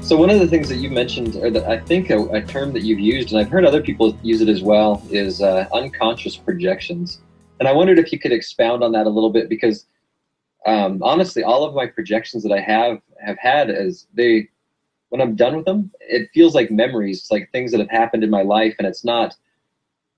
So one of the things that you mentioned, or that I think a term that you've used, and I've heard other people use it as well, is unconscious projections. And I wondered if you could expound on that a little bit, because honestly, all of my projections that I have had, as when I'm done with them, it feels like memories, like things that have happened in my life, and it's not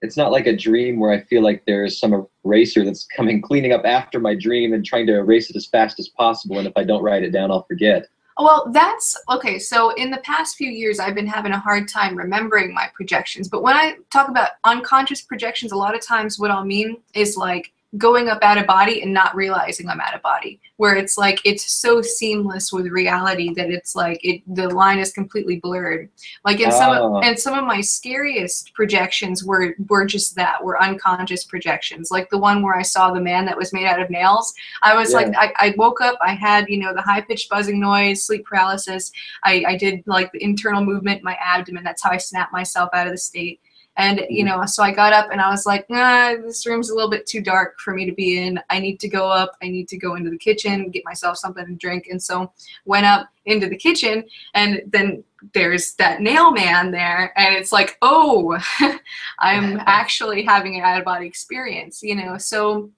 like a dream where I feel like there's some eraser that's coming cleaning up after my dream and trying to erase it as fast as possible. And if I don't write it down, I'll forget. Well, that's okay. So in the past few years, I've been having a hard time remembering my projections. But when I talk about unconscious projections, a lot of times what I'll mean is like going up out of body and not realizing I'm out of body, where it's like it's so seamless with reality that it's like the line is completely blurred. Like in some of my scariest projections were just that, were unconscious projections. Like the one where I saw the man that was made out of nails. I was like, I woke up, I had, you know, the high-pitched buzzing noise, sleep paralysis. I did like the internal movement in my abdomen. That's how I snapped myself out of the state. And, you know, so I got up and I was like, nah, this room's a little bit too dark for me to be in. I need to go up. I need to go into the kitchen, get myself something to drink. And so went up into the kitchen, and then there's that nail man there. And it's like, oh, I'm actually having an out-of-body experience, you know. So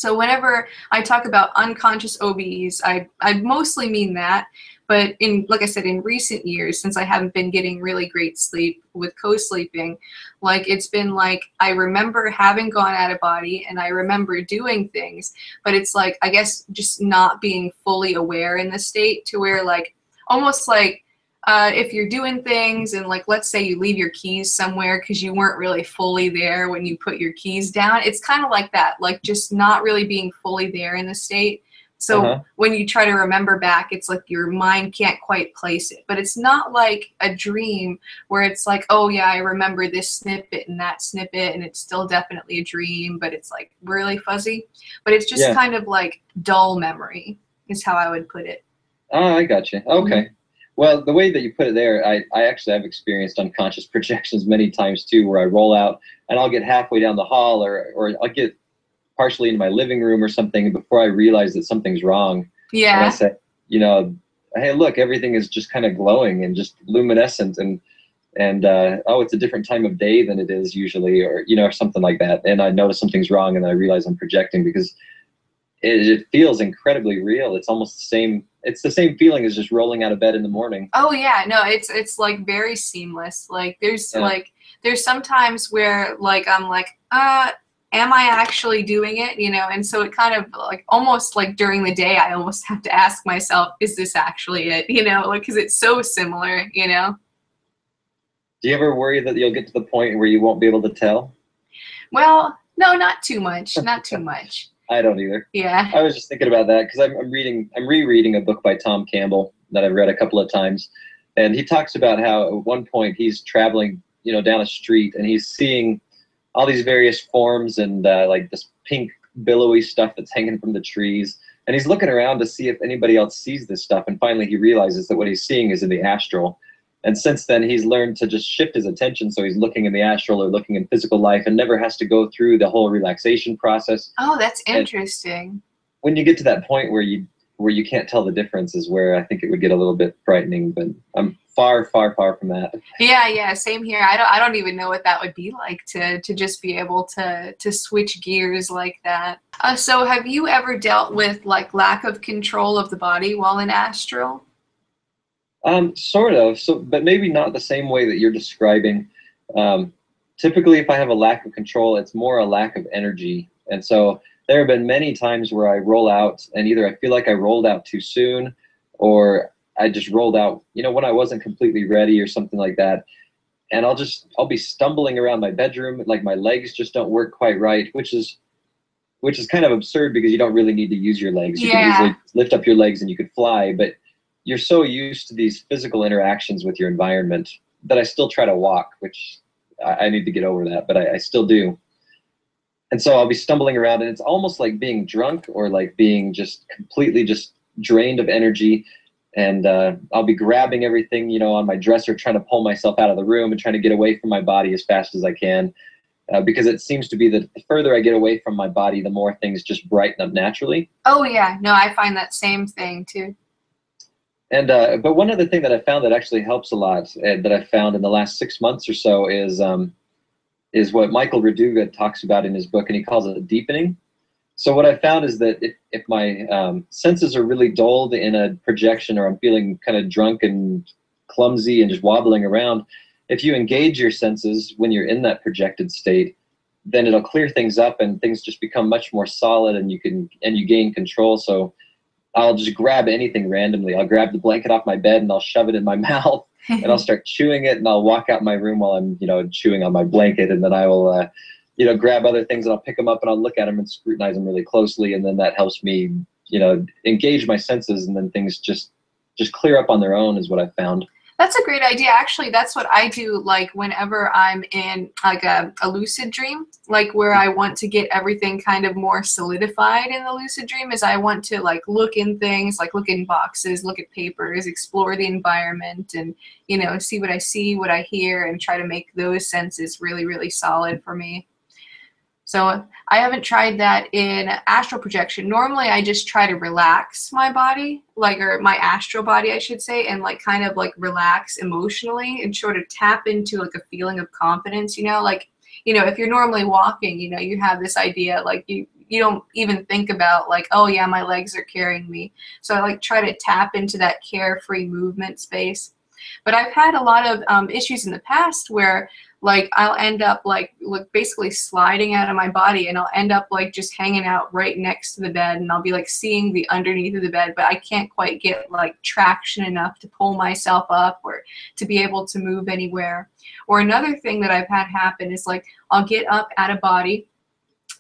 whenever I talk about unconscious OBEs, I mostly mean that. But like I said, in recent years, since I haven't been getting really great sleep with co-sleeping, like it's been like I remember having gone out of body and I remember doing things, but it's like, I guess, just not being fully aware in the state, to where like almost like if you're doing things and like, let's say you leave your keys somewhere because you weren't really fully there when you put your keys down. It's kind of like that, like just not really being fully there in the state. So when you try to remember back, it's like your mind can't quite place it. But it's not like a dream where it's like, oh yeah, I remember this snippet and that snippet, and it's still definitely a dream, but it's like really fuzzy. But it's just kind of like dull memory is how I would put it. Oh, I got you. Okay. Well, the way that you put it there, I actually have experienced unconscious projections many times too, where I roll out and I'll get halfway down the hall, or I'll get partially into my living room or something before I realize that something's wrong. Yeah. And I say, you know, hey, look, everything is just kind of glowing and just luminescent, and oh, it's a different time of day than it is usually, or, you know, or something like that. And I notice something's wrong, and I realize I'm projecting, because it feels incredibly real. It's almost the same. It's the same feeling as just rolling out of bed in the morning. Oh yeah, no, it's like very seamless. Like there's there's some times where like I'm like, am I actually doing it? You know, and so it kind of like almost like during the day, I almost have to ask myself, is this actually it? You know, like, because it's so similar, you know? Do you ever worry that you'll get to the point where you won't be able to tell? Well, no, not too much. Not too much. I don't either. Yeah. I was just thinking about that because I'm rereading a book by Tom Campbell that I've read a couple of times. And he talks about how at one point he's traveling, you know, down a street, and he's seeing all these various forms and like this pink billowy stuff that's hanging from the trees. And he's looking around to see if anybody else sees this stuff. And finally he realizes that what he's seeing is in the astral. And since then he's learned to just shift his attention. So he's looking in the astral or looking in physical life, and never has to go through the whole relaxation process. Oh, that's interesting. And when you get to that point where you can't tell the difference is where I think it would get a little bit frightening, but I'm far, far, far from that. Yeah, same here. I don't even know what that would be like to just be able to switch gears like that. So have you ever dealt with like lack of control of the body while in astral? Sort of. So, but maybe not the same way that you're describing. Typically, if I have a lack of control, it's more a lack of energy. And so there have been many times where I roll out, and either I feel like I rolled out too soon, or I just rolled out, you know, when I wasn't completely ready or something like that. And I'll be stumbling around my bedroom, like my legs just don't work quite right, which is kind of absurd because you don't really need to use your legs. You can easily lift up your legs and you could fly, but you're so used to these physical interactions with your environment that I still try to walk, which I need to get over that, but I still do. And so I'll be stumbling around, and it's almost like being drunk, or like being just completely just drained of energy. And I'll be grabbing everything, you know, on my dresser, trying to pull myself out of the room and trying to get away from my body as fast as I can. Because it seems to be that the further I get away from my body, the more things just brighten up naturally. Oh yeah, no, I find that same thing too. And but one other thing that I found that actually helps a lot, that I found in the last 6 months or so, is what Michael Verduga talks about in his book, and he calls it deepening. So what I found is that if my senses are really dulled in a projection, or I'm feeling kind of drunk and clumsy and just wobbling around, if you engage your senses when you're in that projected state, then it'll clear things up and things just become much more solid, and you gain control. So I'll just grab anything randomly. I'll grab the blanket off my bed and I'll shove it in my mouth and I'll start chewing it, and I'll walk out my room while I'm, chewing on my blanket, and then I will, grab other things and I'll pick them up and I'll look at them and scrutinize them really closely, and then that helps me, engage my senses, and then things just clear up on their own, is what I found. That's a great idea. Actually, that's what I do, like whenever I'm in like a lucid dream, like where I want to get everything kind of more solidified in the lucid dream, is I want to like look in things, like look in boxes, look at papers, explore the environment, and, see what I see, what I hear, and try to make those senses really, really solid for me. So I haven't tried that in astral projection. Normally I just try to relax my body, or my astral body, I should say, and like kind of like relax emotionally and sort of tap into like a feeling of confidence, if you're normally walking, you have this idea, like you don't even think about like, oh yeah, my legs are carrying me. So I like try to tap into that carefree movement space. But I've had a lot of issues in the past where like I'll end up like basically sliding out of my body, and I'll end up like just hanging out right next to the bed, and I'll be like seeing the underneath of the bed, but I can't quite get like traction enough to pull myself up or to be able to move anywhere. Or another thing that I've had happen is like I'll get up out of body,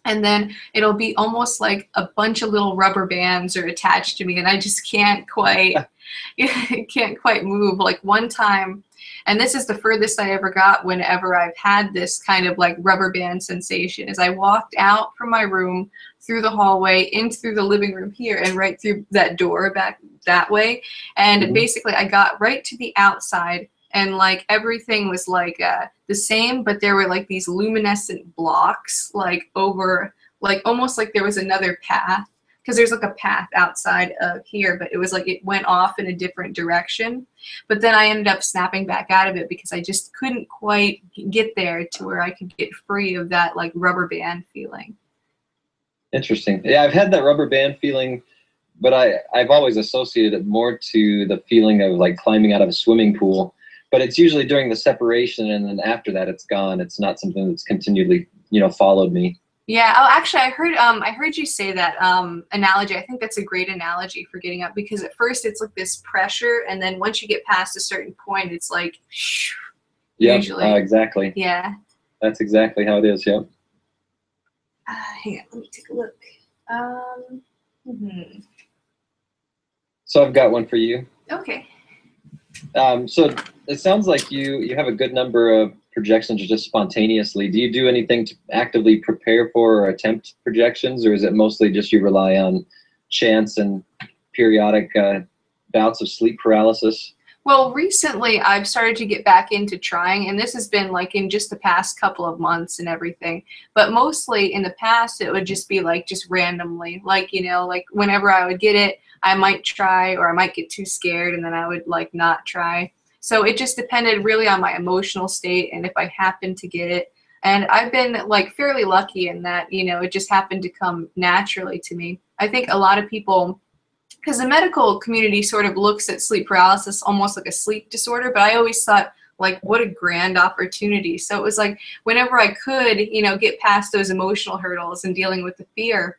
and then it'll be almost like a bunch of little rubber bands are attached to me, and I just can't quite move. Like one time, and this is the furthest I ever got whenever I've had this kind of like rubber band sensation, is I walked out from my room through the hallway in through the living room here and right through that door back that way, and basically I got right to the outside, and like everything was like the same, but there were like these luminescent blocks like over, like almost like there was another path, because there's like a path outside of here, but it was like it went off in a different direction. But then I ended up snapping back out of it because I just couldn't quite get there to where I could get free of that like rubber band feeling. Interesting. Yeah, I've had that rubber band feeling, but I've always associated it more to the feeling of like climbing out of a swimming pool. But it's usually during the separation, and then after that it's gone. It's not something that's continually, followed me. Yeah. Oh, actually, I heard you say that analogy. I think that's a great analogy for getting up, because at first it's like this pressure, and then once you get past a certain point, it's like, yeah, usually. Exactly. Yeah. That's exactly how it is. Yep. Hang on, let me take a look. So I've got one for you. Okay. So it sounds like you have a good number of projections just spontaneously. Do you do anything to actively prepare for or attempt projections, or is it mostly just you rely on chance and periodic bouts of sleep paralysis? Well, recently I've started to get back into trying, and this has been like in just the past couple of months and everything. But mostly in the past, it would just be like just randomly, like, like whenever I would get it, I might try, or I might get too scared, and then I would like not try. So it just depended really on my emotional state and if I happened to get it. And I've been like fairly lucky in that, it just happened to come naturally to me. I think a lot of people, because the medical community sort of looks at sleep paralysis almost like a sleep disorder, but I always thought, like, what a grand opportunity. So it was like whenever I could, get past those emotional hurdles and dealing with the fear,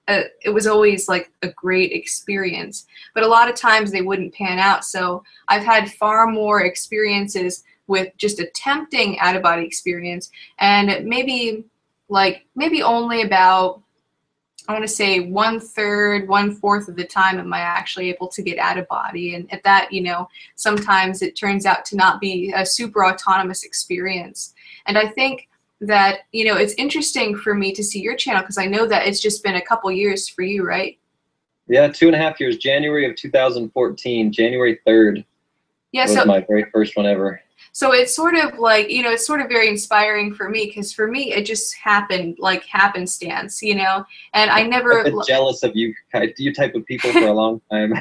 it was always like a great experience. But a lot of times they wouldn't pan out. So I've had far more experiences with just attempting out-of-body experience, and maybe only about, I want to say 1/3, 1/4 of the time am I actually able to get out of body. And at that, sometimes it turns out to not be a super autonomous experience. And I think that, it's interesting for me to see your channel, because I know that it's just been a couple years for you, right? Yeah, 2.5 years. January of 2014, January 3rd. Yeah, was my very first one ever. So it's sort of like, you know, it's sort of very inspiring for me, because for me it just happened like happenstance, you know, and I never. I've been jealous of you type of people for a long time.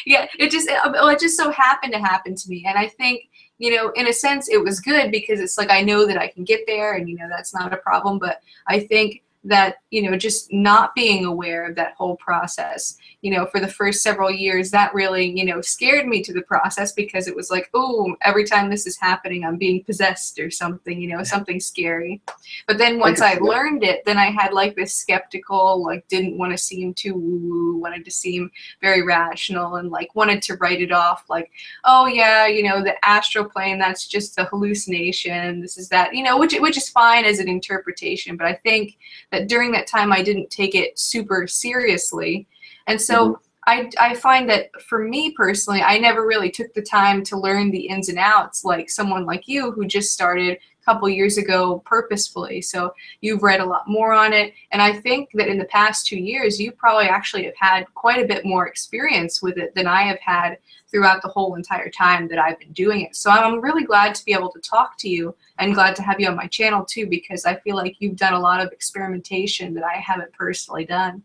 Yeah, it just so happened to happen to me, and I think, you know, in a sense it was good, because it's like I know that I can get there, and you know that's not a problem. But I think that, you know, just not being aware of that whole process, you know, for the first several years, that really, you know, scared me to the process, because it was like, oh, every time this is happening, I'm being possessed or something, you know, something scary. But then once I learned it, then I had like this skeptical, like didn't want to seem too woo-woo, wanted to seem very rational, and like wanted to write it off like, oh yeah, you know, the astral plane, that's just a hallucination, this is that, you know, which is fine as an interpretation. But I think that during that time I didn't take it super seriously. And so I find that for me personally, I never really took the time to learn the ins and outs like someone like you, who just started a couple years ago purposefully. So you've read a lot more on it. And I think that in the past 2 years, you probably actually have had quite a bit more experience with it than I have had throughout the whole entire time that I've been doing it. So I'm really glad to be able to talk to you, and glad to have you on my channel too, because I feel like you've done a lot of experimentation that I haven't personally done.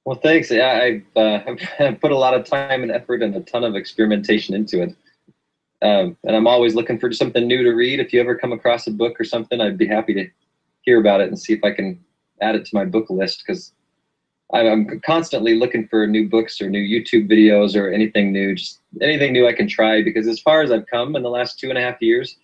Well, thanks. Yeah, I've put a lot of time and effort and a ton of experimentation into it. And I'm always looking for something new to read. If you ever come across a book or something, I'd be happy to hear about it and see if I can add it to my book list, because I'm constantly looking for new books or new YouTube videos or anything new, just anything new I can try. Because as far as I've come in the last 2.5 years,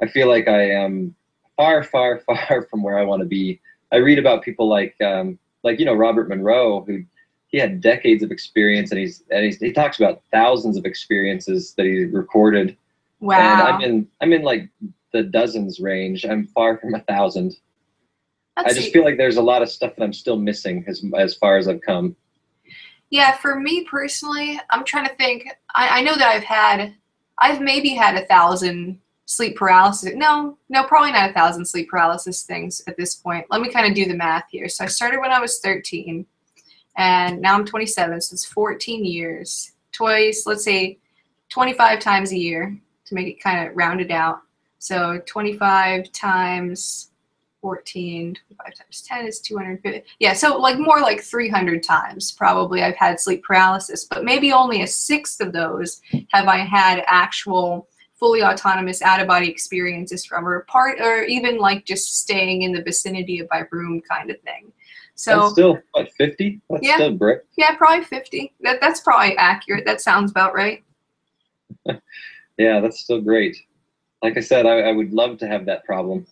I feel like I am far, far, far from where I want to be. I read about people like you know, Robert Monroe, who he had decades of experience, and he talks about thousands of experiences that he recorded. Wow. And I'm in like the dozens range. I'm far from 1,000. I just feel like there's a lot of stuff that I'm still missing as far as I've come. Yeah, for me personally, I'm trying to think. I know that I've maybe had 1,000 sleep paralysis. No, probably not 1,000 sleep paralysis things at this point. Let me kind of do the math here. So I started when I was 13, and now I'm 27, so it's 14 years. Twice, let's say 25 times a year to make it kind of rounded out. So 25 times 14, 25 times 10 is 250. Yeah, so like more like 300 times probably I've had sleep paralysis, but maybe only a sixth of those have I had actual fully autonomous out-of-body experiences from, or even like just staying in the vicinity of my room kind of thing. So that's still, what, 50? That's still great. Yeah, probably 50. That's probably accurate. That sounds about right. Yeah, that's still great. Like I said, I would love to have that problem.